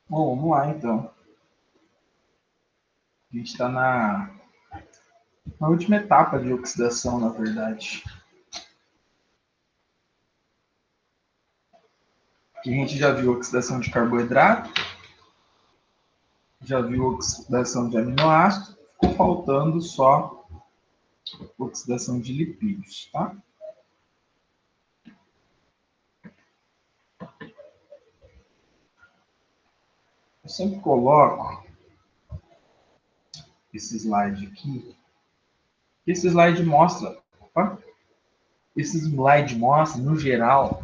Bom, vamos lá então. A gente está na última etapa de oxidação, na verdade. Aqui a gente já viu oxidação de carboidrato, já viu oxidação de aminoácido, ficou faltando só oxidação de lipídios, tá? Eu sempre coloco esse slide aqui. Esse slide mostra, opa, esse slide mostra, no geral,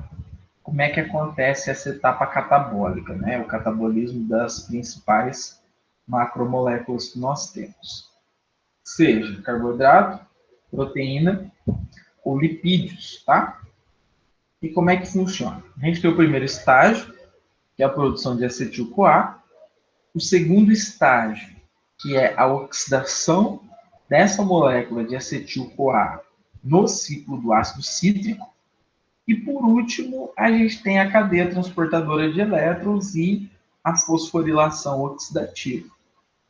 como é que acontece essa etapa catabólica, né? O catabolismo das principais macromoléculas que nós temos. Seja carboidrato, proteína ou lipídios, tá? E como é que funciona? A gente tem o primeiro estágio, que é a produção de acetil-CoA. O segundo estágio, que é a oxidação dessa molécula de acetil-CoA no ciclo do ácido cítrico. E, por último, a gente tem a cadeia transportadora de elétrons e a fosforilação oxidativa.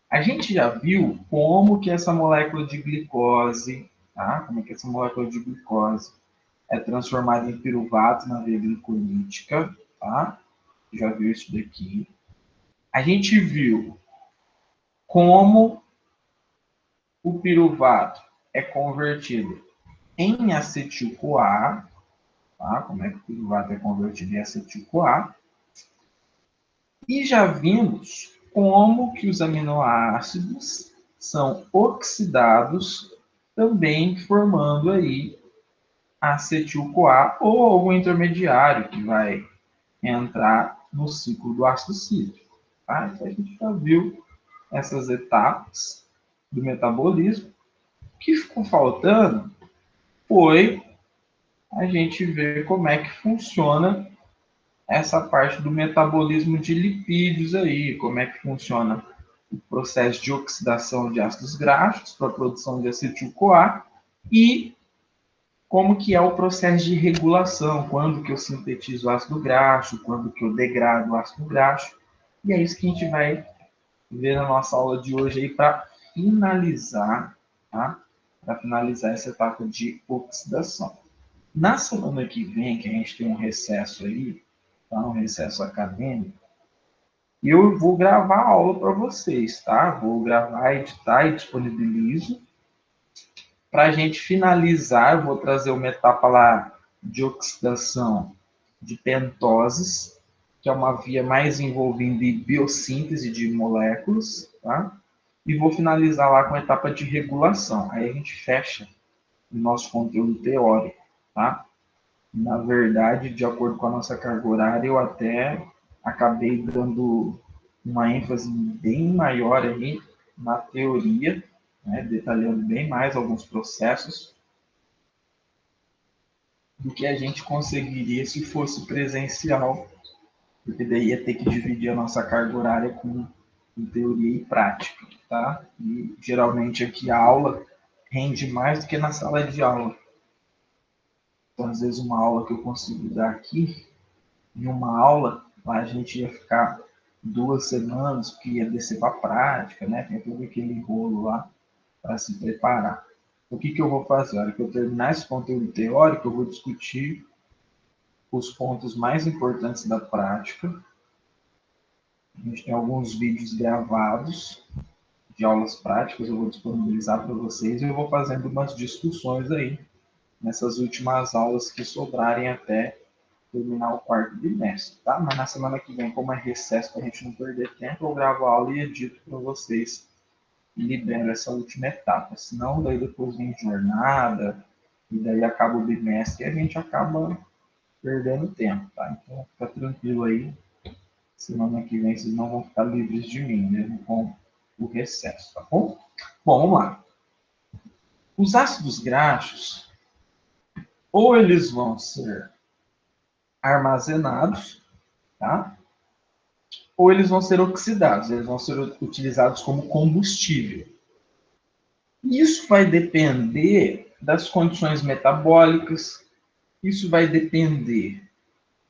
A gente já viu como que essa molécula de glicose, tá? Como é que essa molécula de glicose é transformada em piruvato na via glicolítica, tá? Já viu isso daqui. A gente viu como o piruvato é convertido em acetil-CoA, tá? Como é que o piruvato é convertido em acetil-CoA. E já vimos como que os aminoácidos são oxidados, também formando aí acetil-CoA ou algum intermediário que vai entrar no ciclo do ácido cítrico. Tá? Então a gente já viu essas etapas do metabolismo. O que ficou faltando foi a gente ver como é que funciona essa parte do metabolismo de lipídios aí, como é que funciona o processo de oxidação de ácidos graxos para a produção de acetil-CoA e como que é o processo de regulação, quando que eu sintetizo o ácido graxo, quando que eu degrado o ácido graxo. E é isso que a gente vai ver na nossa aula de hoje aí para finalizar, tá? Para finalizar essa etapa de oxidação. Na semana que vem, que a gente tem um recesso aí, tá? Um recesso acadêmico, eu vou gravar a aula para vocês, tá? Vou gravar, editar e disponibilizo. Para a gente finalizar, eu vou trazer uma etapa lá de oxidação de pentoses, que é uma via mais envolvendo biossíntese de moléculas, tá? E vou finalizar lá com a etapa de regulação. Aí a gente fecha o nosso conteúdo teórico, tá? Na verdade, de acordo com a nossa carga horária, eu até acabei dando uma ênfase bem maior aí na teoria, né, detalhando bem mais alguns processos do que a gente conseguiria se fosse presencial, porque daí ia ter que dividir a nossa carga horária com teoria e prática, tá? E geralmente aqui a aula rende mais do que na sala de aula. Então, às vezes, uma aula que eu consigo dar aqui, em uma aula, a gente ia ficar 2 semanas, porque ia descer para a prática, né? Tem todo aquele rolo lá para se preparar. O que, que eu vou fazer? Na hora que eu terminar esse conteúdo teórico, eu vou discutir os pontos mais importantes da prática. A gente tem alguns vídeos gravados de aulas práticas, eu vou disponibilizar para vocês e eu vou fazendo umas discussões aí nessas últimas aulas que sobrarem até terminar o quarto bimestre, tá? Mas na semana que vem, como é recesso, para a gente não perder tempo, eu gravo a aula e edito para vocês e libero essa última etapa. Senão, daí depois vem jornada, e daí acaba o bimestre e a gente acaba perdendo tempo, tá? Então, fica tranquilo aí. Semana que vem vocês não vão ficar livres de mim, mesmo com o recesso, tá bom? Bom, vamos lá. Os ácidos graxos, ou eles vão ser armazenados, tá? Ou eles vão ser oxidados, eles vão ser utilizados como combustível. Isso vai depender das condições metabólicas, isso vai depender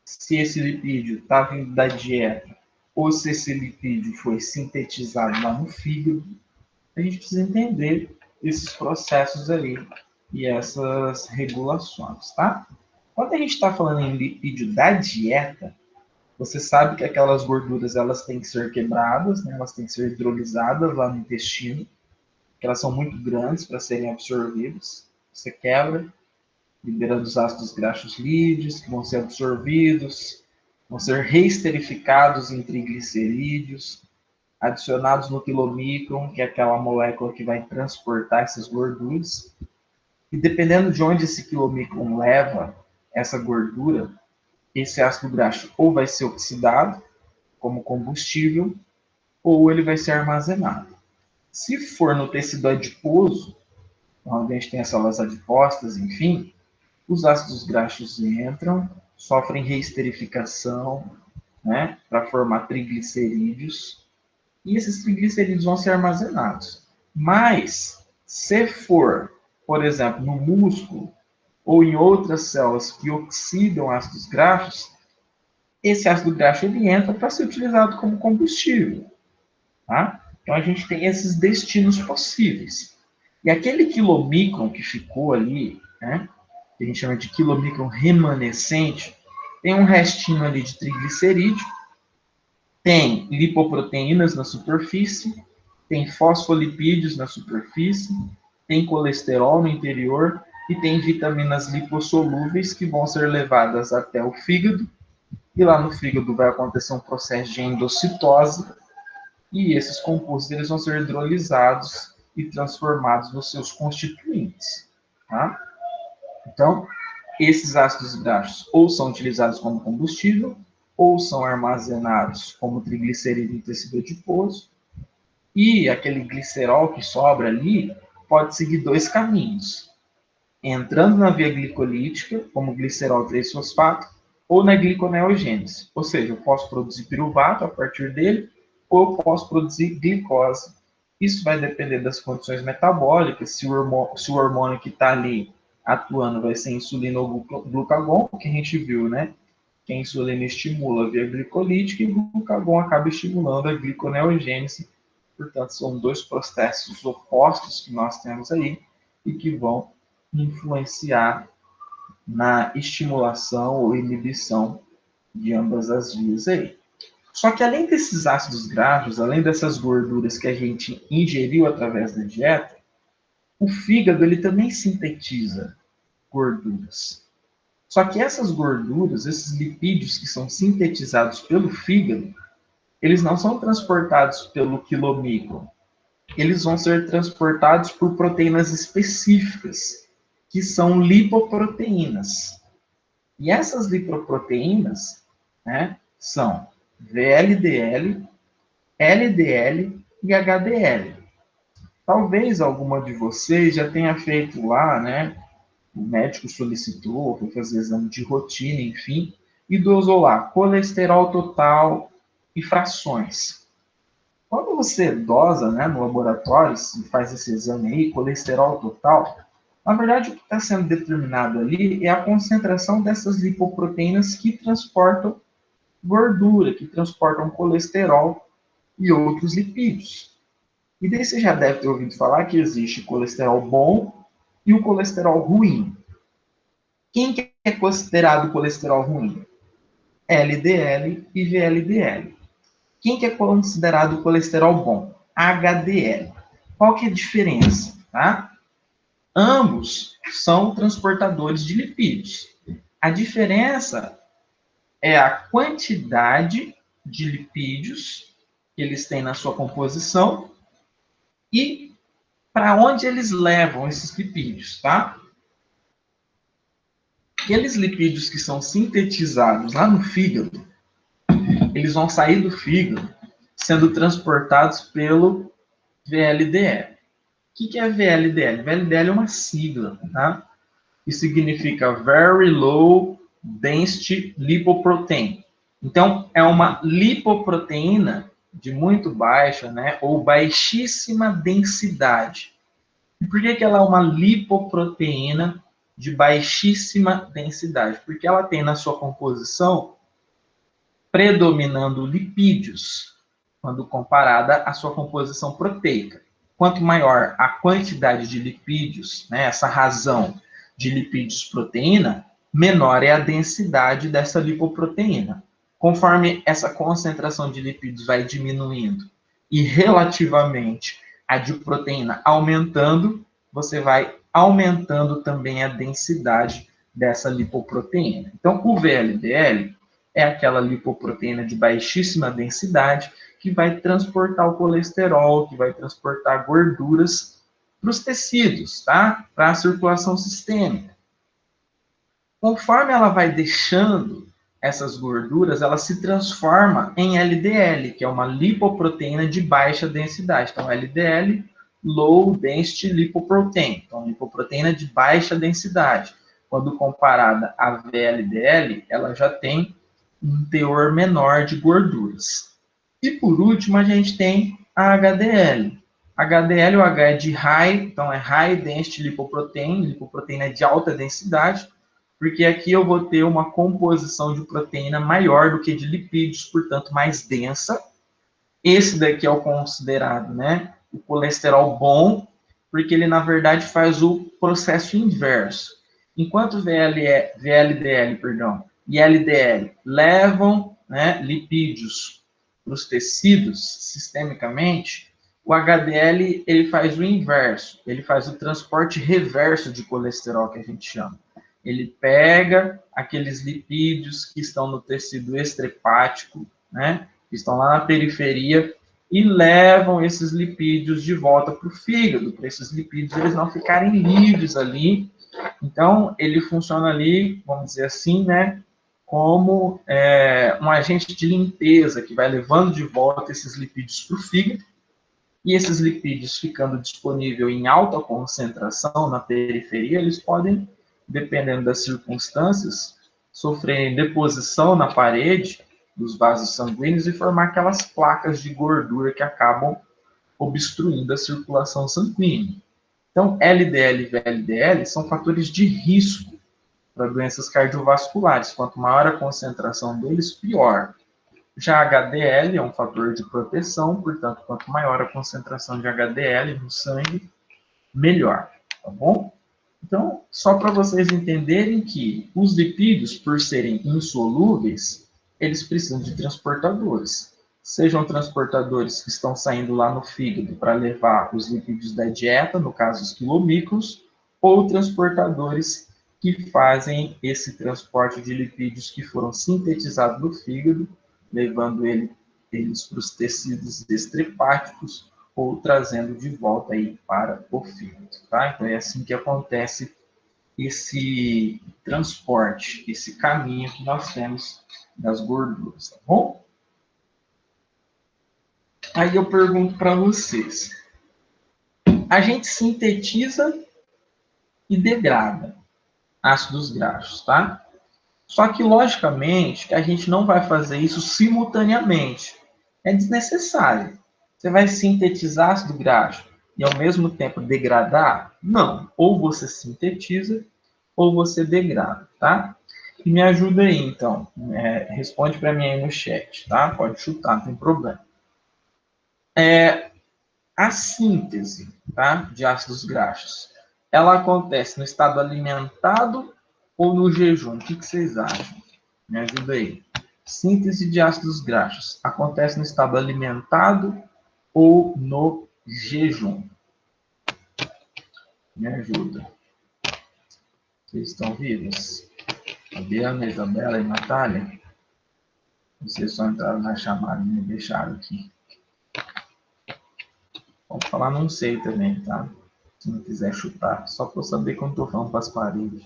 se esse lipídio está vindo da dieta ou se esse lipídio foi sintetizado lá no fígado. A gente precisa entender esses processos aí e essas regulações, tá? Quando a gente está falando em lipídio da dieta, você sabe que aquelas gorduras elas têm que ser quebradas, né? Elas têm que ser hidrolizadas lá no intestino, que elas são muito grandes para serem absorvidas. Você quebra, liberando os ácidos graxos lídeos, que vão ser absorvidos, vão ser reesterificados em triglicerídeos, adicionados no quilomicron, que é aquela molécula que vai transportar essas gorduras. E dependendo de onde esse quilomicron leva essa gordura, esse ácido graxo ou vai ser oxidado como combustível, ou ele vai ser armazenado. Se for no tecido adiposo, onde a gente tem as células adipostas, enfim, os ácidos graxos entram, sofrem reesterificação, né, para formar triglicerídeos, e esses triglicerídeos vão ser armazenados. Mas, se for, por exemplo, no músculo ou em outras células que oxidam ácidos graxos, esse ácido graxo ele entra para ser utilizado como combustível. Tá? Então, a gente tem esses destinos possíveis. E aquele quilomicron que ficou ali, né, que a gente chama de quilomicron remanescente, tem um restinho ali de triglicerídeo, tem lipoproteínas na superfície, tem fosfolipídios na superfície, tem colesterol no interior e tem vitaminas lipossolúveis que vão ser levadas até o fígado, e lá no fígado vai acontecer um processo de endocitose, e esses compostos eles vão ser hidrolizados e transformados nos seus constituintes. Tá? Então, esses ácidos graxos ou são utilizados como combustível, ou são armazenados como triglicerídeo em tecido adiposo, e aquele glicerol que sobra ali pode seguir dois caminhos. Entrando na via glicolítica, como glicerol 3-fosfato, ou na gliconeogênese. Ou seja, eu posso produzir piruvato a partir dele, ou eu posso produzir glicose. Isso vai depender das condições metabólicas, se o hormônio que está ali atuando vai ser insulina ou glucagon, que a gente viu, né? Que a insulina estimula a via glicolítica e o glucagon acaba estimulando a gliconeogênese. Portanto, são dois processos opostos que nós temos aí e que vão influenciar na estimulação ou inibição de ambas as vias aí. Só que além desses ácidos graxos, além dessas gorduras que a gente ingeriu através da dieta, o fígado ele também sintetiza gorduras. Só que essas gorduras, esses lipídios que são sintetizados pelo fígado, eles não são transportados pelo quilomicron. Eles vão ser transportados por proteínas específicas, que são lipoproteínas. E essas lipoproteínas, né, são VLDL, LDL e HDL. Talvez alguma de vocês já tenha feito lá, né? O médico solicitou, foi fazer exame de rotina, enfim, e dosou lá colesterol total e frações. Quando você dosa, né, no laboratório, se faz esse exame aí, colesterol total, na verdade o que está sendo determinado ali é a concentração dessas lipoproteínas que transportam gordura, que transportam colesterol e outros lipídios. E daí você já deve ter ouvido falar que existe colesterol bom e o colesterol ruim. Quem que é considerado colesterol ruim? LDL e VLDL. Quem que é considerado colesterol bom? HDL. Qual que é a diferença? Tá? Ambos são transportadores de lipídios. A diferença é a quantidade de lipídios que eles têm na sua composição e para onde eles levam esses lipídios, tá? Aqueles lipídios que são sintetizados lá no fígado, eles vão sair do fígado sendo transportados pelo VLDL. O que é VLDL? VLDL é uma sigla, tá? Que significa Very Low Density Lipoprotein. Então, é uma lipoproteína de muito baixa, né, ou baixíssima densidade. E por que ela é uma lipoproteína de baixíssima densidade? Porque ela tem na sua composição predominando lipídios, quando comparada à sua composição proteica. Quanto maior a quantidade de lipídios, né, essa razão de lipídios-proteína, menor é a densidade dessa lipoproteína. Conforme essa concentração de lipídios vai diminuindo e relativamente a de proteína aumentando, você vai aumentando também a densidade dessa lipoproteína. Então, o VLDL é aquela lipoproteína de baixíssima densidade que vai transportar o colesterol, que vai transportar gorduras para os tecidos, tá? Para a circulação sistêmica. Conforme ela vai deixando essas gorduras, ela se transforma em LDL, que é uma lipoproteína de baixa densidade. Então, LDL, Low Density Lipoprotein. Então, lipoproteína de baixa densidade. Quando comparada à VLDL, ela já tem um teor menor de gorduras. E por último, a gente tem a HDL. HDL, o H é de High, então é High Density Lipoprotein, lipoproteína de alta densidade, porque aqui eu vou ter uma composição de proteína maior do que de lipídios, portanto mais densa. Esse daqui é o considerado, né, o colesterol bom, porque ele na verdade faz o processo inverso. Enquanto VLDL, e LDL levam, né, lipídios para os tecidos sistemicamente, o HDL ele faz o inverso, ele faz o transporte reverso de colesterol, que a gente chama. Ele pega aqueles lipídios que estão no tecido extrahepático, né, que estão lá na periferia, e levam esses lipídios de volta para o fígado, para esses lipídios eles não ficarem livres ali. Então, ele funciona ali, vamos dizer assim, né, como um agente de limpeza que vai levando de volta esses lipídios para o fígado, e esses lipídios ficando disponíveis em alta concentração na periferia, eles podem, dependendo das circunstâncias, sofrer deposição na parede dos vasos sanguíneos e formar aquelas placas de gordura que acabam obstruindo a circulação sanguínea. Então, LDL e VLDL são fatores de risco para doenças cardiovasculares. Quanto maior a concentração deles, pior. Já HDL é um fator de proteção, portanto, quanto maior a concentração de HDL no sangue, melhor, tá bom? Então, só para vocês entenderem que os lipídios, por serem insolúveis, eles precisam de transportadores. Sejam transportadores que estão saindo lá no fígado para levar os lipídios da dieta, no caso os quilomicros, ou transportadores que fazem esse transporte de lipídios que foram sintetizados no fígado, levando eles para os tecidos extrahepáticos ou trazendo de volta aí para o fígado, tá? Então é assim que acontece esse transporte, esse caminho que nós temos das gorduras, tá bom? Aí eu pergunto para vocês, a gente sintetiza e degrada ácidos graxos, tá? Só que, logicamente, a gente não vai fazer isso simultaneamente. É desnecessário. Você vai sintetizar ácido graxo e, ao mesmo tempo, degradar? Não. Ou você sintetiza, ou você degrada, tá? E me ajuda aí, então. Responde para mim aí no chat, tá? Pode chutar, não tem problema. A síntese, tá, de ácidos graxos, ela acontece no estado alimentado ou no jejum? O que vocês acham? Me ajuda aí. Síntese de ácidos graxos acontece no estado alimentado ou no jejum? Me ajuda. Vocês estão vivos? Fabiana, Isabela e Natália? Vocês só entraram na chamada e me deixaram aqui. Pode falar não sei também, tá? Se não quiser chutar. Só para eu saber quando estou falando para as paredes.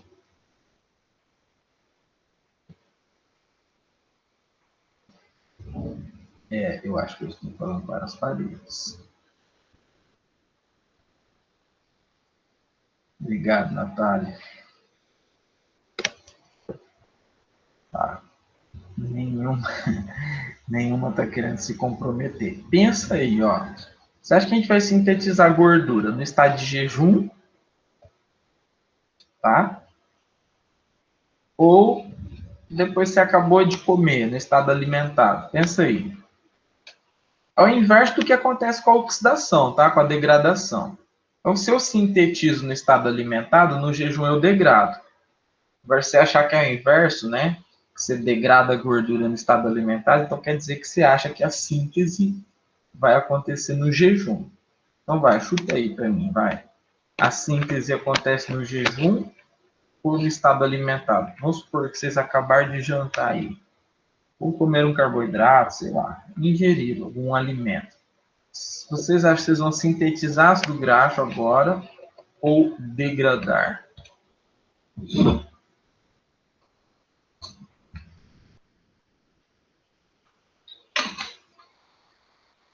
Eu acho que eu estou falando para as paredes. Obrigado, Natália. Tá. Nenhuma está querendo se comprometer. Pensa aí, ó. Você acha que a gente vai sintetizar gordura no estado de jejum? Tá? Ou depois você acabou de comer, no estado alimentado. Pensa aí. É o inverso do que acontece com a oxidação, tá? Com a degradação. Então, se eu sintetizo no estado alimentado, no jejum eu degrado. Você achar que é o inverso, né? Que você degrada a gordura no estado alimentado, então quer dizer que você acha que a síntese vai acontecer no jejum. Então vai, chuta aí para mim, vai. A síntese acontece no jejum ou no estado alimentado? Vamos supor que vocês acabaram de jantar aí. Ou comer um carboidrato, sei lá, ingerir algum alimento. Vocês acham que vocês vão sintetizar ácido graxo agora ou degradar?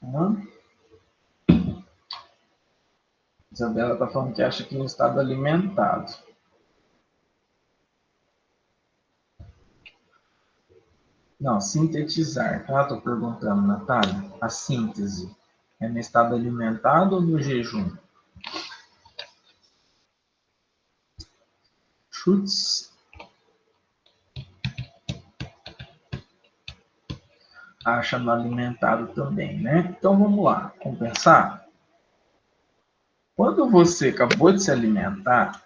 Hã? Isabela está falando que acha que no estado alimentado. Não, sintetizar, tá? Estou perguntando, Natália. A síntese é no estado alimentado ou no jejum? Chutes. Acha no alimentado também, né? Então vamos lá, vamos pensar. Quando você acabou de se alimentar,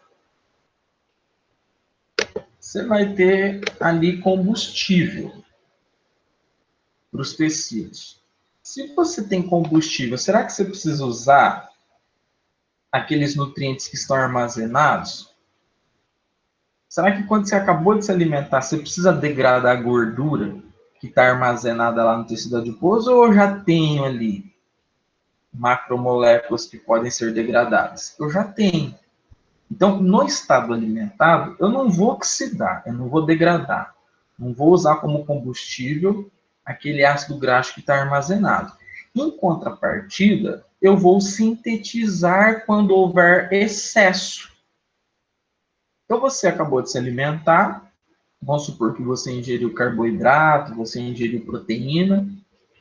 você vai ter ali combustível para os tecidos. Se você tem combustível, será que você precisa usar aqueles nutrientes que estão armazenados? Será que quando você acabou de se alimentar, você precisa degradar a gordura que está armazenada lá no tecido adiposo ou eu já tenho ali macromoléculas que podem ser degradadas? Eu já tenho. Então, no estado alimentado, eu não vou oxidar, eu não vou degradar. Não vou usar como combustível aquele ácido graxo que está armazenado. Em contrapartida, eu vou sintetizar quando houver excesso. Então, você acabou de se alimentar, vamos supor que você ingeriu carboidrato, você ingeriu proteína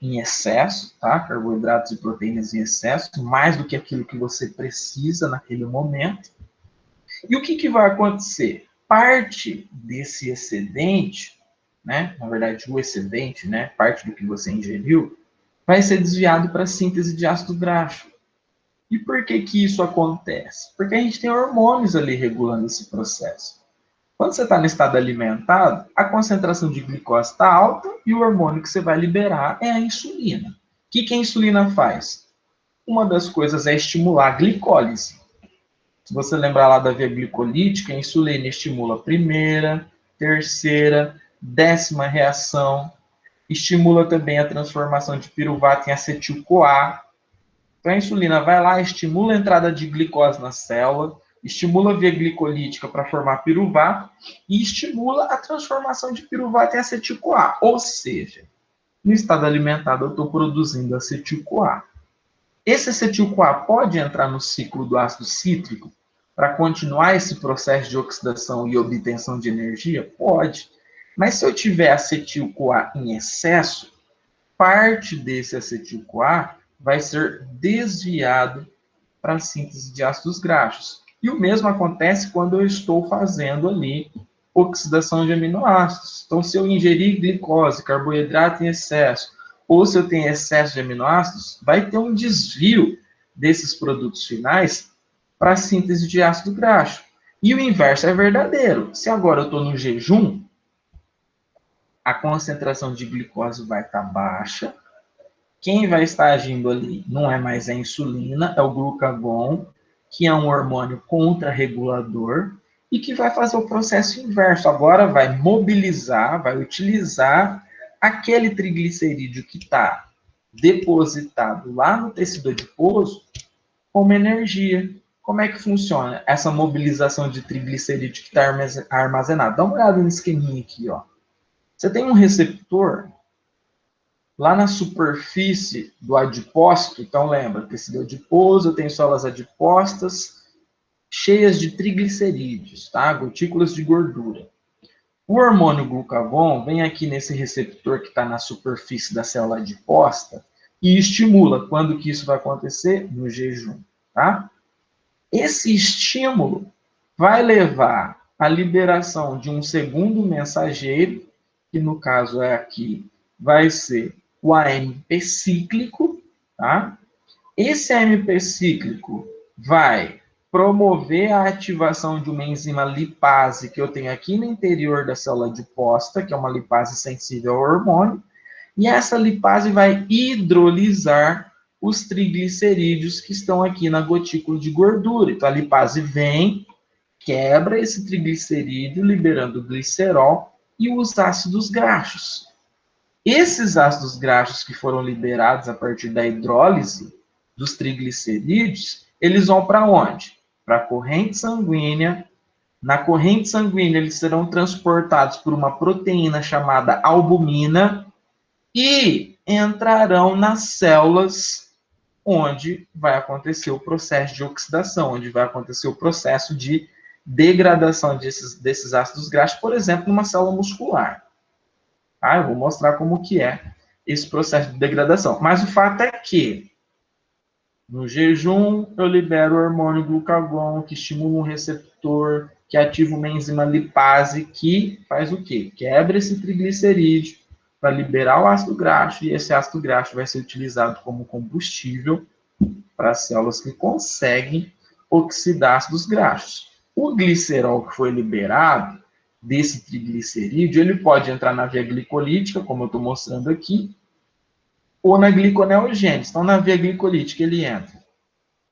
em excesso, tá? Carboidratos e proteínas em excesso, mais do que aquilo que você precisa naquele momento. E o que vai acontecer? Parte desse excedente, né? Na verdade, o excedente, né? Parte do que você ingeriu, vai ser desviado para a síntese de ácido graxo. E por que isso acontece? Porque a gente tem hormônios ali regulando esse processo. Quando você está no estado alimentado, a concentração de glicose está alta e o hormônio que você vai liberar é a insulina. O que a insulina faz? Uma das coisas é estimular a glicólise. Se você lembrar lá da via glicolítica, a insulina estimula a primeira, terceira, 10ª reação, estimula também a transformação de piruvato em acetil-CoA. Então a insulina vai lá, estimula a entrada de glicose na célula, estimula a via glicolítica para formar piruvato e estimula a transformação de piruvato em acetil-CoA. Ou seja, no estado alimentado eu estou produzindo acetil-CoA. Esse acetil-CoA pode entrar no ciclo do ácido cítrico para continuar esse processo de oxidação e obtenção de energia? Pode. Mas se eu tiver acetil-CoA em excesso, parte desse acetil-CoA vai ser desviado para a síntese de ácidos graxos. E o mesmo acontece quando eu estou fazendo ali oxidação de aminoácidos. Então, se eu ingerir glicose, carboidrato em excesso, ou se eu tenho excesso de aminoácidos, vai ter um desvio desses produtos finais para a síntese de ácido graxo. E o inverso é verdadeiro. Se agora eu estou no jejum, a concentração de glicose vai estar baixa. Quem vai estar agindo ali não é mais a insulina, é o glucagon, que é um hormônio contrarregulador e que vai fazer o processo inverso. Agora vai mobilizar, vai utilizar aquele triglicerídeo que está depositado lá no tecido adiposo como energia. Como é que funciona essa mobilização de triglicerídeo que está armazenado? Dá uma olhada no esqueminha aqui, ó. Você tem um receptor lá na superfície do adipócito, então lembra, tecido adiposo, tem células adipostas cheias de triglicerídeos, tá? Gotículas de gordura. O hormônio glucagon vem aqui nesse receptor que está na superfície da célula adiposta e estimula. Quando que isso vai acontecer? No jejum, tá? Esse estímulo vai levar à liberação de um segundo mensageiro que no caso é aqui, vai ser o AMP cíclico, tá? Esse AMP cíclico vai promover a ativação de uma enzima lipase que eu tenho aqui no interior da célula adiposta, que é uma lipase sensível ao hormônio, e essa lipase vai hidrolisar os triglicerídeos que estão aqui na gotícula de gordura. Então, a lipase vem, quebra esse triglicerídeo, liberando o glicerol e os ácidos graxos. Esses ácidos graxos que foram liberados a partir da hidrólise dos triglicerídeos, eles vão para onde? Para a corrente sanguínea. Na corrente sanguínea, eles serão transportados por uma proteína chamada albumina e entrarão nas células onde vai acontecer o processo de oxidação, onde vai acontecer o processo de degradação desses ácidos graxos, por exemplo, numa célula muscular. Ah, eu vou mostrar como que é esse processo de degradação. Mas o fato é que, no jejum, eu libero o hormônio glucagon, que estimula um receptor, que ativa uma enzima lipase, que faz o quê? Quebra esse triglicerídeo para liberar o ácido graxo, e esse ácido graxo vai ser utilizado como combustível para as células que conseguem oxidar ácidos graxos. O glicerol que foi liberado desse triglicerídeo, ele pode entrar na via glicolítica, como eu estou mostrando aqui, ou na gliconeogênese. Então, na via glicolítica, ele entra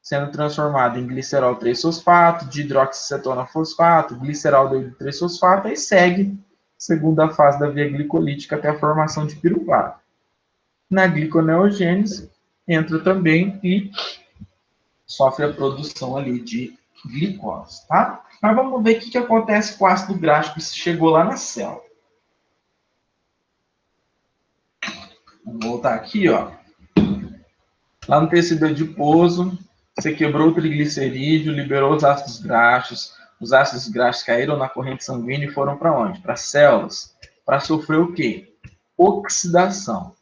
sendo transformado em glicerol 3-fosfato, dihidroxicetona fosfato, glicerol 3-fosfato, e segue segunda fase da via glicolítica até a formação de piruvato. Na gliconeogênese, entra também e sofre a produção ali de glicose, tá? Mas vamos ver o que acontece com o ácido graxo que chegou lá na célula. Vamos voltar aqui, ó. Lá no tecido adiposo, você quebrou o triglicerídeo, liberou os ácidos graxos caíram na corrente sanguínea e foram para onde? Para as células, para sofrer o quê? Oxidação.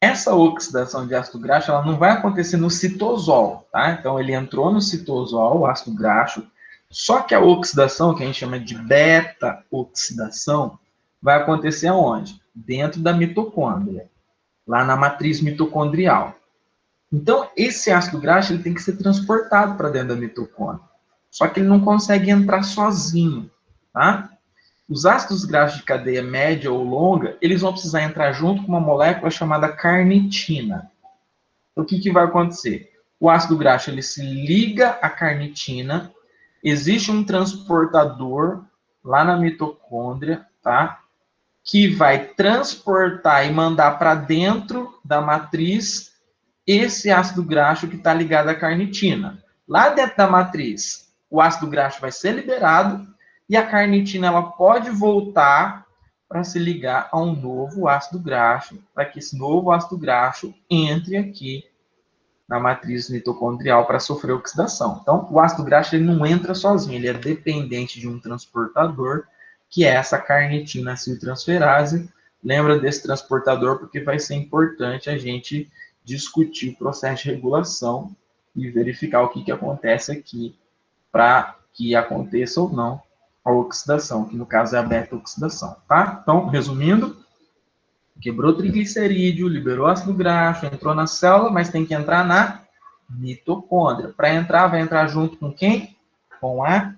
Essa oxidação de ácido graxo, ela não vai acontecer no citosol, tá? Então, ele entrou no citosol, o ácido graxo, só que a oxidação, que a gente chama de beta-oxidação, vai acontecer aonde? Dentro da mitocôndria, lá na matriz mitocondrial. Então, esse ácido graxo ele tem que ser transportado para dentro da mitocôndria. Só que ele não consegue entrar sozinho, tá? Os ácidos graxos de cadeia média ou longa, eles vão precisar entrar junto com uma molécula chamada carnitina. Então, o que vai acontecer? O ácido graxo ele se liga à carnitina, existe um transportador lá na mitocôndria, tá? Que vai transportar e mandar para dentro da matriz esse ácido graxo que está ligado à carnitina. Lá dentro da matriz, o ácido graxo vai ser liberado e a carnitina ela pode voltar para se ligar a um novo ácido graxo, para que esse novo ácido graxo entre aqui na matriz mitocondrial para sofrer oxidação. Então, o ácido graxo ele não entra sozinho, ele é dependente de um transportador, que é essa carnitina aciltransferase. Lembra desse transportador porque vai ser importante a gente discutir o processo de regulação e verificar o que acontece aqui para que aconteça ou não a oxidação, que no caso é a beta-oxidação, tá? Então, resumindo, quebrou triglicerídeo, liberou ácido graxo, entrou na célula, mas tem que entrar na mitocôndria. Para entrar, vai entrar junto com quem? Com a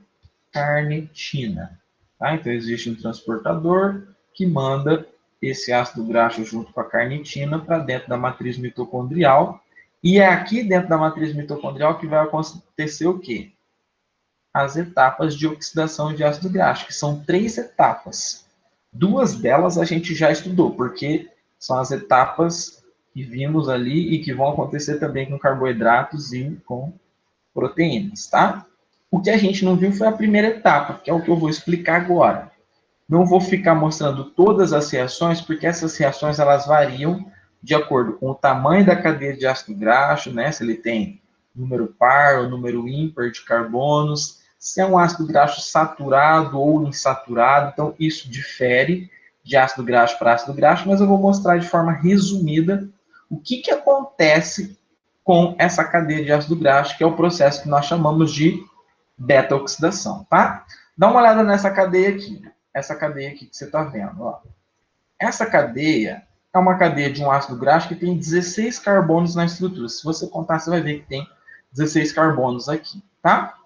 carnitina. Tá? Então, existe um transportador que manda esse ácido graxo junto com a carnitina para dentro da matriz mitocondrial. E é aqui dentro da matriz mitocondrial que vai acontecer o quê? As etapas de oxidação de ácido graxo, que são 3 etapas. 2 delas a gente já estudou, porque são as etapas que vimos ali e que vão acontecer também com carboidratos e com proteínas, tá? O que a gente não viu foi a primeira etapa, que é o que eu vou explicar agora. Não vou ficar mostrando todas as reações, porque essas reações elas variam de acordo com o tamanho da cadeia de ácido graxo, né? Se ele tem número par ou número ímpar de carbonos, se é um ácido graxo saturado ou insaturado, então isso difere de ácido graxo para ácido graxo, mas eu vou mostrar de forma resumida o que acontece com essa cadeia de ácido graxo, que é o processo que nós chamamos de beta-oxidação, tá? Dá uma olhada nessa cadeia aqui, essa cadeia aqui que você está vendo, ó. Essa cadeia é uma cadeia de um ácido graxo que tem 16 carbonos na estrutura. Se você contar, você vai ver que tem 16 carbonos aqui, tá?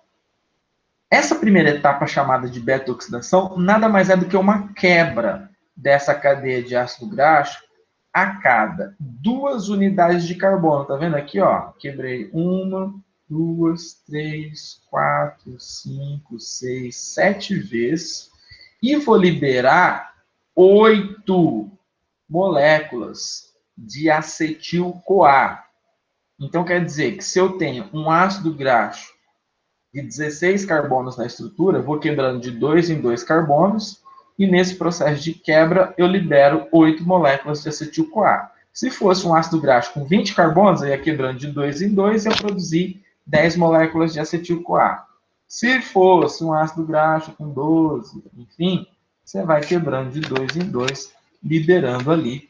Essa primeira etapa, chamada de beta-oxidação, nada mais é do que uma quebra dessa cadeia de ácido graxo a cada 2 unidades de carbono. Tá vendo aqui, ó? Quebrei 1, 2, 3, 4, 5, 6, 7 vezes e vou liberar 8 moléculas de acetil-CoA. Então, quer dizer que se eu tenho um ácido graxo de 16 carbonos na estrutura, vou quebrando de 2 em 2 carbonos, e nesse processo de quebra eu libero 8 moléculas de acetil-CoA. Se fosse um ácido graxo com 20 carbonos, eu ia quebrando de 2 em 2 e ia produzir 10 moléculas de acetil-CoA. Se fosse um ácido graxo com 12, enfim, você vai quebrando de 2 em 2, liberando ali,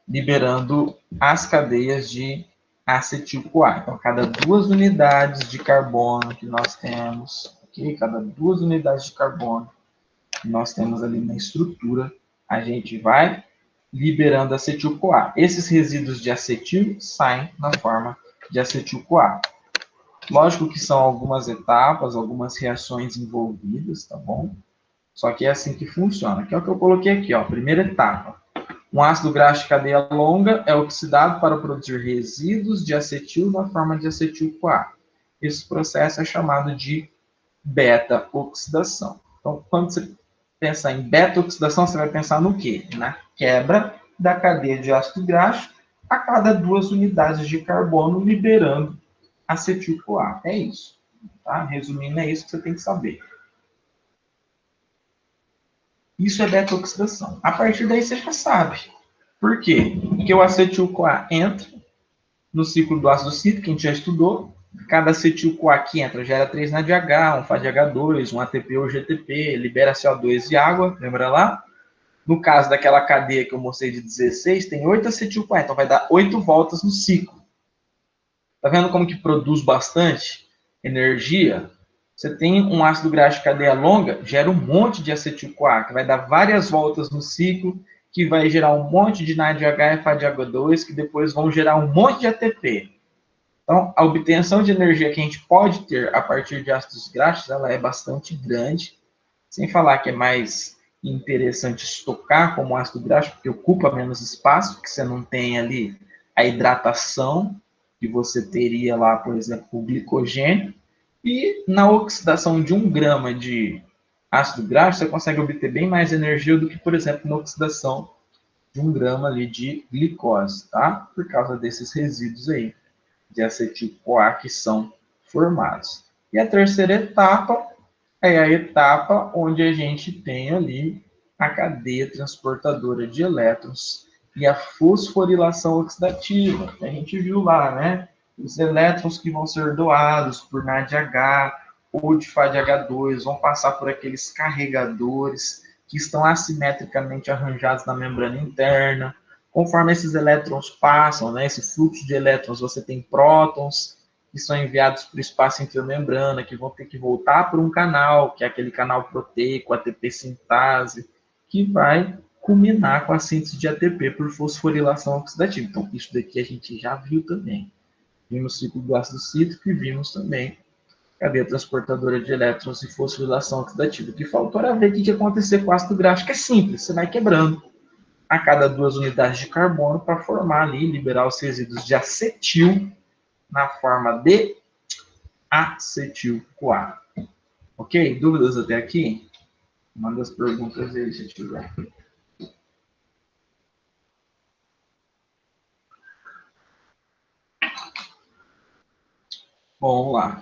liberando as cadeias de acetil-CoA. Então, cada 2 unidades de carbono que nós temos, ok? Cada 2 unidades de carbono que nós temos ali na estrutura, a gente vai liberando acetil-CoA. Esses resíduos de acetil saem na forma de acetil-CoA. Lógico que são algumas etapas, algumas reações envolvidas, tá bom? Só que é assim que funciona. Que é o que eu coloquei aqui, ó. Primeira etapa. Um ácido graxo de cadeia longa é oxidado para produzir resíduos de acetil na forma de acetil-CoA. Esse processo é chamado de beta-oxidação. Então, quando você pensar em beta-oxidação, você vai pensar no quê? Na quebra da cadeia de ácido graxo a cada 2 unidades de carbono, liberando acetil-CoA. É isso. Tá? Resumindo, é isso que você tem que saber. Isso é beta-oxidação. A partir daí você já sabe. Por quê? Porque o acetil-CoA entra no ciclo do ácido cítrico, que a gente já estudou. Cada acetil-CoA que entra gera 3 NADH, um FADH2, um ATP ou GTP, libera CO2 e água, lembra lá? No caso daquela cadeia que eu mostrei de 16, tem 8 acetil-CoA, então vai dar 8 voltas no ciclo. Tá vendo como que produz bastante energia? Você tem um ácido graxo de cadeia longa, gera um monte de acetil-CoA, que vai dar várias voltas no ciclo, que vai gerar um monte de NADH e FADH2, que depois vão gerar um monte de ATP. Então, a obtenção de energia que a gente pode ter a partir de ácidos graxos, ela é bastante grande, sem falar que é mais interessante estocar como ácido graxo, porque ocupa menos espaço, porque você não tem ali a hidratação que você teria lá, por exemplo, o glicogênio. E na oxidação de 1 grama de ácido graxo, você consegue obter bem mais energia do que, por exemplo, na oxidação de 1 grama ali de glicose, tá? Por causa desses resíduos aí de acetil-CoA que são formados. E a terceira etapa é a etapa onde a gente tem ali a cadeia transportadora de elétrons e a fosforilação oxidativa, que a gente viu lá, né? Os elétrons que vão ser doados por NADH ou de FADH2 vão passar por aqueles carregadores que estão assimetricamente arranjados na membrana interna. Conforme esses elétrons passam, né, esse fluxo de elétrons, você tem prótons que são enviados para o espaço intramembrana, que vão ter que voltar para um canal, que é aquele canal proteico, ATP sintase, que vai culminar com a síntese de ATP por fosforilação oxidativa. Então, isso daqui a gente já viu também. Vimos o ciclo do ácido cítrico e vimos também cadeia transportadora de elétrons e fosforilação oxidativa. O que faltou era ver o que ia acontecer com o ácido graxo, que é simples, você vai quebrando a cada 2 unidades de carbono para formar ali, liberar os resíduos de acetil na forma de acetil-CoA. Ok? Dúvidas até aqui? Manda as perguntas aí se tiver. Bom, vamos lá.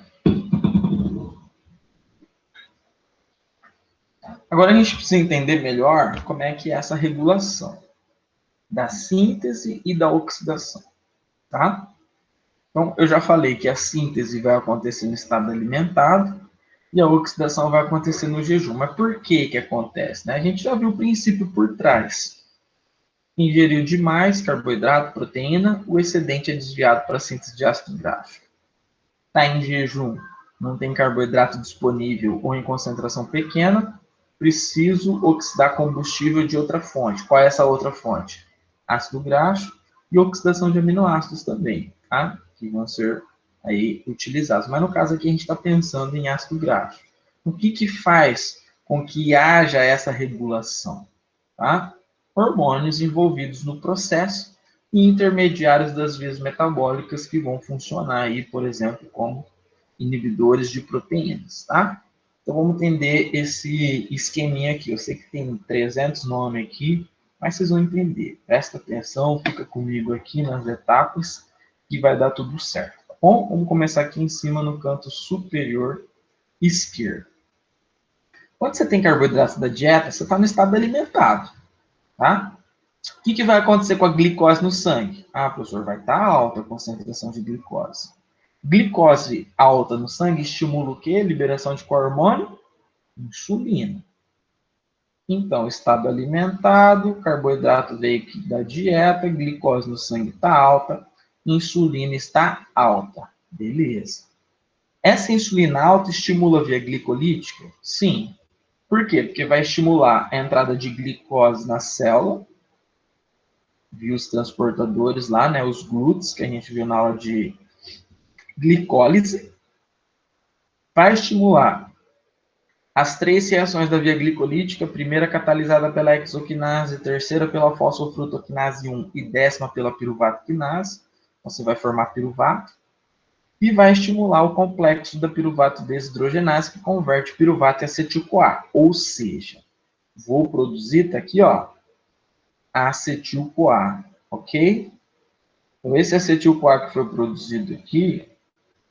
Agora a gente precisa entender melhor como é que é essa regulação da síntese e da oxidação, tá? Então, eu já falei que a síntese vai acontecer no estado alimentado e a oxidação vai acontecer no jejum. Mas por que que acontece, né? A gente já viu o princípio por trás. Ingeriu demais carboidrato, proteína, o excedente é desviado para a síntese de ácido graxo. Está em jejum, não tem carboidrato disponível ou em concentração pequena, preciso oxidar combustível de outra fonte. Qual é essa outra fonte? Ácido graxo e oxidação de aminoácidos também, tá? Que vão ser aí utilizados. Mas no caso aqui a gente está pensando em ácido graxo. O que faz com que haja essa regulação? Tá? Hormônios envolvidos no processo e intermediários das vias metabólicas que vão funcionar aí, por exemplo, como inibidores de proteínas, tá? Então vamos entender esse esqueminha aqui. Eu sei que tem 300 nomes aqui, mas vocês vão entender. Presta atenção, fica comigo aqui nas etapas que vai dar tudo certo, tá bom? Vamos começar aqui em cima no canto superior esquerdo. Quando você tem carboidratos da dieta, você está no estado alimentado, tá? O que vai acontecer com a glicose no sangue? Ah, professor, vai estar alta a concentração de glicose. Glicose alta no sangue estimula o quê? Liberação de qual hormônio? Insulina. Então, estado alimentado, carboidrato veio da dieta, glicose no sangue está alta, insulina está alta. Beleza. Essa insulina alta estimula a via glicolítica? Sim. Por quê? Porque vai estimular a entrada de glicose na célula, viu os transportadores lá, né, os GLUTs, que a gente viu na aula de glicólise, vai estimular as 3 reações da via glicolítica, primeira catalisada pela hexoquinase, terceira pela fosfofrutoquinase 1 e 10ª pela piruvatoquinase, você vai formar piruvato, e vai estimular o complexo da piruvato desidrogenase, que converte piruvato em acetil-CoA, ou seja, vou produzir, tá aqui, ó, acetil-CoA, ok? Então, esse acetil-CoA que foi produzido aqui,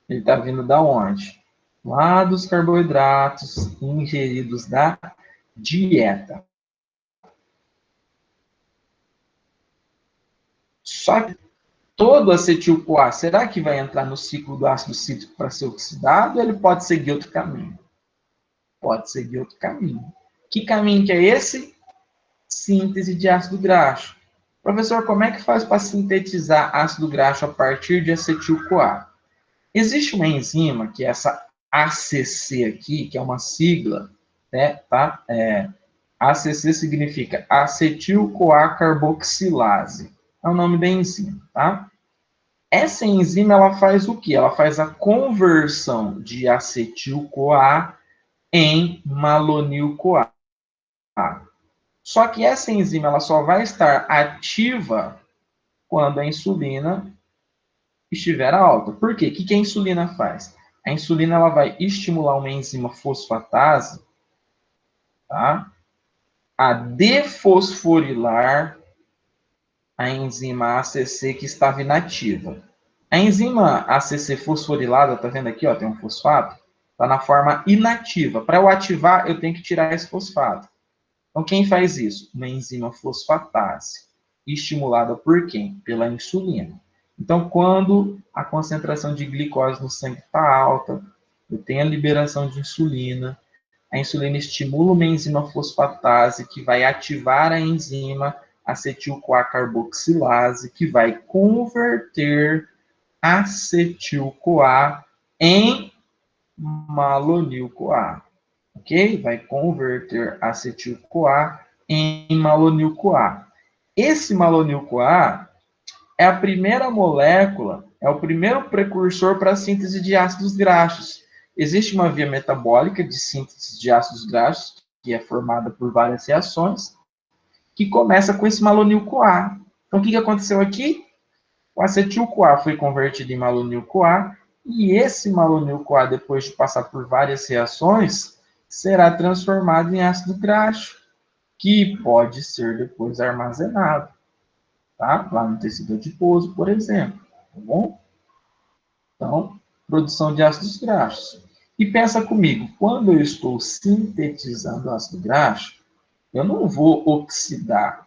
ele está vindo da onde? Lá dos carboidratos ingeridos da dieta. Só que todo acetil-CoA, será que vai entrar no ciclo do ácido cítrico para ser oxidado ou ele pode seguir outro caminho? Pode seguir outro caminho. Que caminho que é esse? Síntese de ácido graxo. Professor, como é que faz para sintetizar ácido graxo a partir de acetil-CoA? Existe uma enzima, que é essa ACC aqui, que é uma sigla, né, tá? ACC significa acetil-CoA carboxilase. É o nome da enzima, tá? Essa enzima, ela faz o quê? Ela faz a conversão de acetil-CoA em malonil-CoA. Só que essa enzima, ela só vai estar ativa quando a insulina estiver alta. Por quê? O que a insulina faz? A insulina ela vai estimular uma enzima fosfatase, tá? A defosforilar a enzima ACC que estava inativa. A enzima ACC fosforilada, tá vendo aqui, ó, tem um fosfato, tá na forma inativa. Para eu ativar, eu tenho que tirar esse fosfato. Então, quem faz isso? Uma enzima fosfatase, estimulada por quem? Pela insulina. Então, quando a concentração de glicose no sangue está alta, eu tenho a liberação de insulina, a insulina estimula uma enzima fosfatase que vai ativar a enzima acetil-CoA carboxilase, que vai converter acetil-CoA em malonil-CoA. Ok? Vai converter acetil-CoA em malonil-CoA. Esse malonil-CoA é a primeira molécula, é o primeiro precursor para a síntese de ácidos graxos. Existe uma via metabólica de síntese de ácidos graxos, que é formada por várias reações, que começa com esse malonil-CoA. Então, o que aconteceu aqui? O acetil-CoA foi convertido em malonil-CoA, e esse malonil-CoA, depois de passar por várias reações, será transformado em ácido graxo, que pode ser depois armazenado, tá? Lá no tecido adiposo, por exemplo, tá bom? Então, produção de ácidos graxos. E pensa comigo, quando eu estou sintetizando ácido graxo, eu não vou oxidar.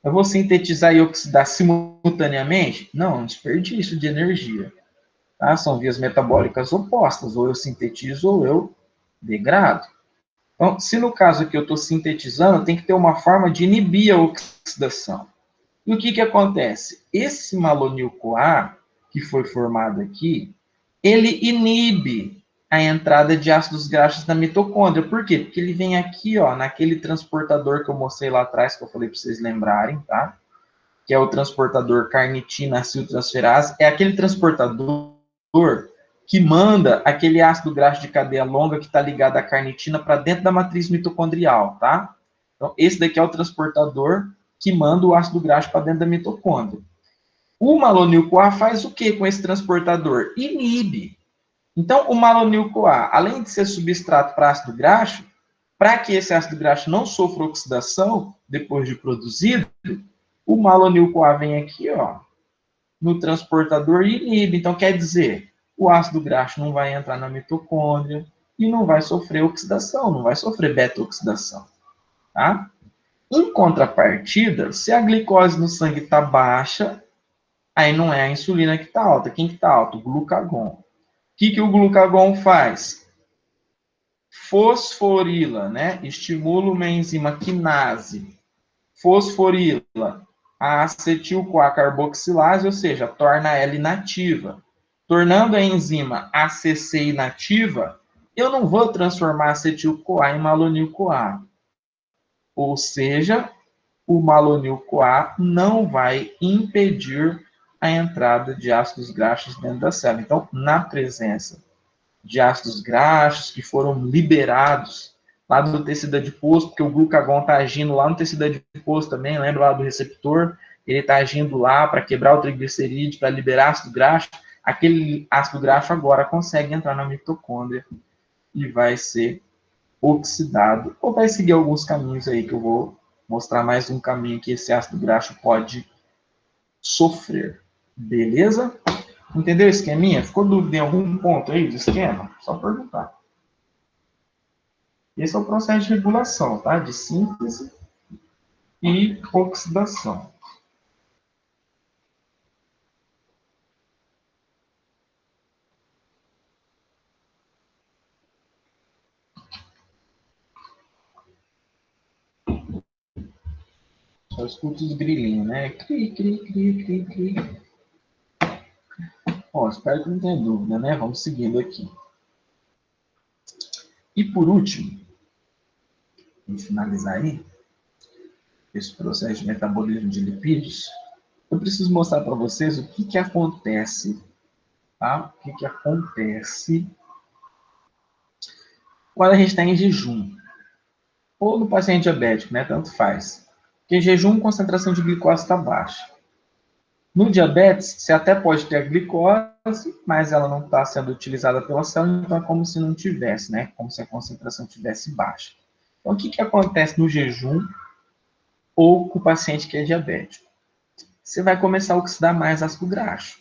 Eu vou sintetizar e oxidar simultaneamente? Não, um desperdício de energia. Tá? São vias metabólicas opostas, ou eu sintetizo ou eu degrado. Então, se no caso aqui eu estou sintetizando, tem que ter uma forma de inibir a oxidação. E o que acontece? Esse malonil-CoA, que foi formado aqui, ele inibe a entrada de ácidos graxos na mitocôndria. Por quê? Porque ele vem aqui, ó, naquele transportador que eu mostrei lá atrás, que eu falei para vocês lembrarem, tá? Que é o transportador carnitina-aciltransferase. É aquele transportador que manda aquele ácido graxo de cadeia longa que está ligado à carnitina para dentro da matriz mitocondrial, tá? Então, esse daqui é o transportador que manda o ácido graxo para dentro da mitocôndria. O malonil-CoA faz o que com esse transportador? Inibe. Então, o malonil-CoA, além de ser substrato para ácido graxo, para que esse ácido graxo não sofra oxidação depois de produzido, o malonil-CoA vem aqui, ó, no transportador e inibe. Então, quer dizer, o ácido graxo não vai entrar na mitocôndria e não vai sofrer oxidação, não vai sofrer beta-oxidação, tá? Em contrapartida, se a glicose no sangue está baixa, aí não é a insulina que está alta. Quem que está alto? O glucagon. O que o glucagon faz? Fosforila, né? Estimula uma enzima quinase. Fosforila a acetil-CoA carboxilase, ou seja, torna ela inativa. Tornando a enzima ACC inativa, eu não vou transformar acetil-CoA em malonil-CoA. Ou seja, o malonil-CoA não vai impedir a entrada de ácidos graxos dentro da célula. Então, na presença de ácidos graxos que foram liberados lá do tecido adiposo, porque o glucagon está agindo lá no tecido adiposo também, lembra lá do receptor? Ele está agindo lá para quebrar o triglicerídeo, para liberar ácido graxo. Aquele ácido graxo agora consegue entrar na mitocôndria e vai ser oxidado, ou vai seguir alguns caminhos aí que eu vou mostrar mais um caminho que esse ácido graxo pode sofrer. Beleza? Entendeu o esqueminha? Ficou dúvida em algum ponto aí do esquema? Só perguntar. Esse é o processo de regulação, tá? De síntese e oxidação. Só escuto os grilinhos, né? Cri, cri, cri, cri, cri. Ó, espero que não tenha dúvida, né? Vamos seguindo aqui. E por último, vamos finalizar aí esse processo de metabolismo de lipídios. Eu preciso mostrar para vocês o que acontece, tá? O que acontece quando a gente está em jejum. Ou no paciente diabético, né? Tanto faz. Porque em jejum, a concentração de glicose está baixa. No diabetes, você até pode ter a glicose, mas ela não está sendo utilizada pela célula, então é como se não tivesse, né? Como se a concentração tivesse baixa. Então, o que acontece no jejum ou com o paciente que é diabético? Você vai começar a oxidar mais ácido graxo.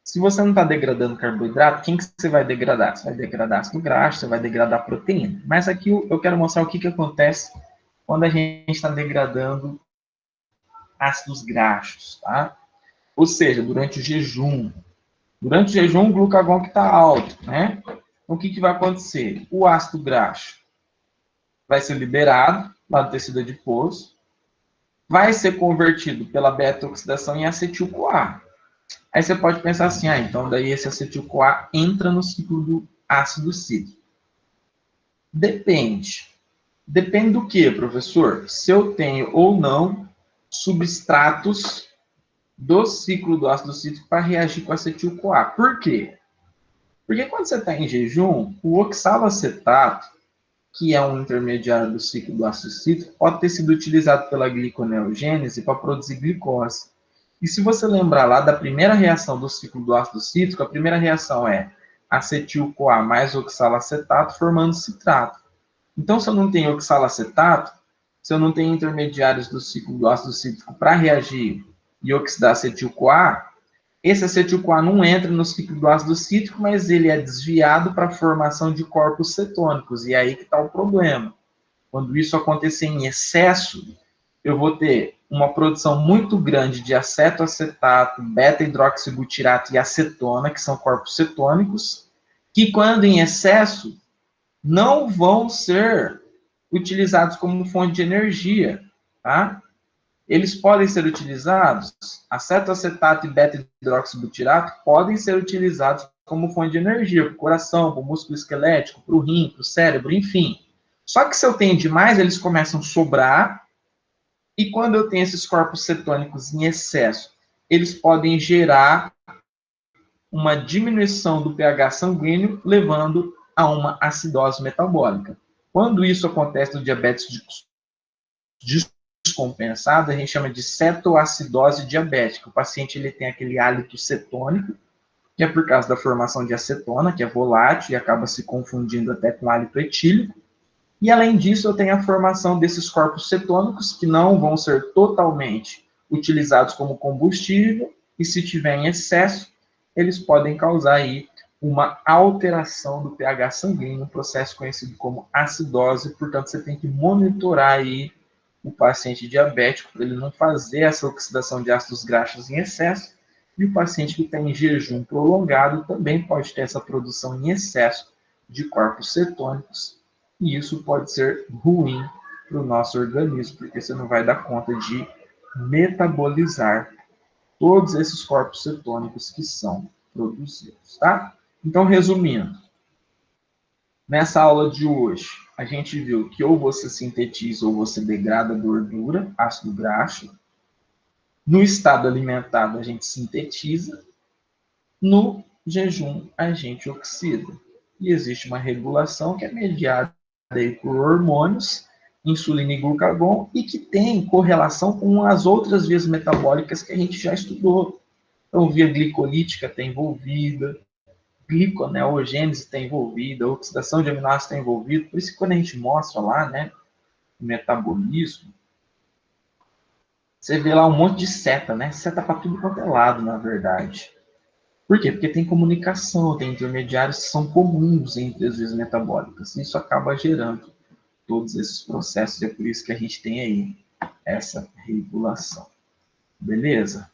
Se você não está degradando carboidrato, quem que você vai degradar? Você vai degradar ácido graxo, você vai degradar proteína. Mas aqui eu quero mostrar o que acontece quando a gente está degradando ácidos graxos, tá? Ou seja, durante o jejum. Durante o jejum, o glucagon que está alto, né? Então, o que vai acontecer? O ácido graxo vai ser liberado lá do tecido adiposo, vai ser convertido pela beta-oxidação em acetil-CoA. Aí você pode pensar assim, então daí esse acetil-CoA entra no ciclo do ácido cítrico. Depende. Depende do que, professor? Se eu tenho ou não substratos do ciclo do ácido cítrico para reagir com acetil-CoA. Por quê? Porque quando você está em jejum, o oxalacetato, que é um intermediário do ciclo do ácido cítrico, pode ter sido utilizado pela gliconeogênese para produzir glicose. E se você lembrar lá da primeira reação do ciclo do ácido cítrico, a primeira reação é acetil-CoA mais oxalacetato formando citrato. Então, se eu não tenho oxalacetato, se eu não tenho intermediários do ciclo do ácido cítrico para reagir e oxidar acetil-CoA, esse acetil-CoA não entra no ciclo do ácido cítrico, mas ele é desviado para a formação de corpos cetônicos. E é aí que está o problema. Quando isso acontecer em excesso, eu vou ter uma produção muito grande de acetoacetato, beta-hidroxibutirato e acetona, que são corpos cetônicos, que quando em excesso não vão ser utilizados como fonte de energia, tá? Eles podem ser utilizados, acetoacetato e beta-hidroxibutirato podem ser utilizados como fonte de energia para o coração, para o músculo esquelético, para o rim, para o cérebro, enfim. Só que se eu tenho demais, eles começam a sobrar, e quando eu tenho esses corpos cetônicos em excesso, eles podem gerar uma diminuição do pH sanguíneo, levando a uma acidose metabólica. Quando isso acontece no diabetes descompensado, a gente chama de cetoacidose diabética. O paciente ele tem aquele hálito cetônico, que é por causa da formação de acetona, que é volátil e acaba se confundindo até com hálito etílico. E, além disso, eu tenho a formação desses corpos cetônicos, que não vão ser totalmente utilizados como combustível, e se tiver em excesso, eles podem causar aí uma alteração do pH sanguíneo, um processo conhecido como acidose. Portanto, você tem que monitorar aí o paciente diabético para ele não fazer essa oxidação de ácidos graxos em excesso. E o paciente que está em jejum prolongado também pode ter essa produção em excesso de corpos cetônicos, e isso pode ser ruim para o nosso organismo, porque você não vai dar conta de metabolizar todos esses corpos cetônicos que são produzidos, tá? Então, resumindo, nessa aula de hoje, a gente viu que ou você sintetiza ou você degrada gordura, ácido graxo. No estado alimentado, a gente sintetiza. No jejum, a gente oxida. E existe uma regulação que é mediada aí por hormônios, insulina e glucagon, e que tem correlação com as outras vias metabólicas que a gente já estudou. Então, via glicolítica está envolvida, gliconeogênese está envolvida, oxidação de aminoácidos está envolvida. Por isso que quando a gente mostra lá, né, o metabolismo, você vê lá um monte de seta, né? Seta para tudo quanto é lado, na verdade. Por quê? Porque tem comunicação, tem intermediários que são comuns entre as vias metabólicas. Isso acaba gerando todos esses processos, e é por isso que a gente tem aí essa regulação. Beleza?